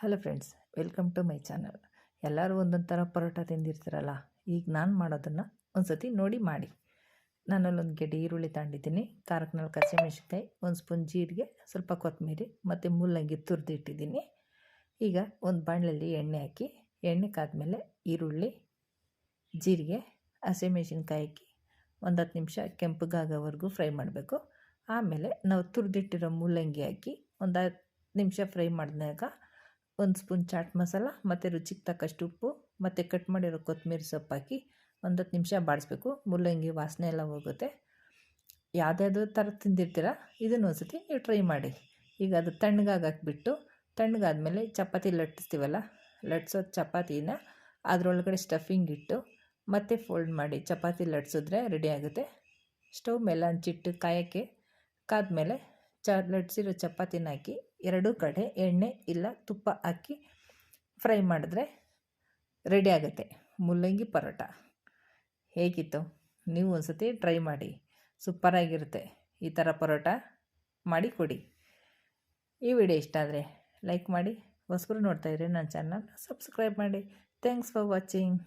Hello friends, welcome to my channel. ಎಲ್ಲರೂ ಒಂದೊಂದು ಥರ ಪರೋಟ ತಿಂದಿರ್ತೀರಲ್ಲ. ಈಗ ನಾನು ಮಾಡೋದನ್ನು ಒಂದು ಸತಿ ನೋಡಿ ಮಾಡಿ. ನಾನಲ್ಲೊಂದು ಗೆಡ್ಡೆ ಈರುಳ್ಳಿ ತಗೊಂಡಿದ್ದೀನಿ, ಖಾರಕ್ಕೆ 4 ಹಸಿಮೆಣಸಿನ್ಕಾಯಿ, 1 ಸ್ಪೂನ್ ಜೀರಿಗೆ, ಸ್ವಲ್ಪ ಕೊತ್ತಂಬರಿ ಮತ್ತು ಮೂಲಂಗಿ ತುರಿದಿಟ್ಟಿದ್ದೀನಿ. ಈಗ ಒಂದು ಬಾಣಲೆಯಲ್ಲಿ ಎಣ್ಣೆ ಹಾಕಿ, ಎಣ್ಣೆ ಕಾದ್ಮೇಲೆ ಈರುಳ್ಳಿ, ಜೀರಿಗೆ, ಹಸಿಮೆಣಸಿನ್ಕಾಯಿ ಹಾಕಿ ಒಂದು 10 ನಿಮಿಷ ಕೆಂಪಗಾಗೋವರೆಗೂ ಫ್ರೈ ಮಾಡಬೇಕು. ಆಮೇಲೆ ನಾವು ತುರಿದಿಟ್ಟಿರೋ ಮೂಲಂಗಿ ಹಾಕಿ ಒಂದು 10 ನಿಮಿಷ ಫ್ರೈ ಮಾಡಿದಾಗ 1 ಸ್ಪೂನ್ ಚಾಟ್ ಮಸಾಲ ಮತ್ತು ರುಚಿಗೆ ತಕ್ಕಷ್ಟು ಉಪ್ಪು ಮತ್ತು ಕಟ್ ಮಾಡಿರೋ ಕೊತ್ತಂಬರಿ ಸೊಪ್ಪು ಹಾಕಿ ಒಂದು 10 ನಿಮಿಷ ಬಾಡಿಸ್ಬೇಕು. ಮೂಲಂಗಿ ವಾಸನೆ ಎಲ್ಲ ಹೋಗುತ್ತೆ. ಯಾವುದ್ಯಾವುದೋ ಥರ ತಿಂದಿರ್ತೀರ, ಇದನ್ನು ಒಂದು ಸತಿ ನೀವು ಟ್ರೈ ಮಾಡಿ. ಈಗ ಅದು ತಣ್ಣಗಾಗಾಕ್ಬಿಟ್ಟು, ತಣ್ಣಗಾದ್ಮೇಲೆ ಚಪಾತಿ ಲಟ್ಟಿಸ್ತೀವಲ್ಲ, ಲಟ್ಸೋ ಚಪಾತಿನ ಅದರೊಳಗಡೆ ಸ್ಟಫಿಂಗ್ ಇಟ್ಟು ಮತ್ತೆ ಫೋಲ್ಡ್ ಮಾಡಿ ಚಪಾತಿ ಲಟ್ಸಿದ್ರೆ ರೆಡಿ ಆಗುತ್ತೆ. ಸ್ಟವ್ ಮೇಲೆ ಹಂಚಿಟ್ಟು ಕಾಯೋಕ್ಕೆ ಕಾದ್ಮೇಲೆ ಲಟ್ಸಿರೋ ಚಪಾತಿನ ಹಾಕಿ ಎರಡೂ ಕಡೆ ಎಣ್ಣೆ ಇಲ್ಲ ತುಪ್ಪ ಹಾಕಿ ಫ್ರೈ ಮಾಡಿದ್ರೆ ರೆಡಿ ಆಗುತ್ತೆ ಮೂಲಂಗಿ ಪರೋಟ. ಹೇಗಿತ್ತು? ನೀವು ಒಂದು ಸತಿ ಟ್ರೈ ಮಾಡಿ, ಸೂಪರಾಗಿರುತ್ತೆ. ಈ ಥರ ಪರೋಟ ಮಾಡಿ ಕೊಡಿ. ಈ ವಿಡಿಯೋ ಇಷ್ಟ ಆದರೆ ಲೈಕ್ ಮಾಡಿ, ಹೊಸಬರು ನೋಡ್ತಾಯಿದ್ರೆ ನನ್ನ ಚಾನಲ್ ಸಬ್ಸ್ಕ್ರೈಬ್ ಮಾಡಿ. Thanks for watching.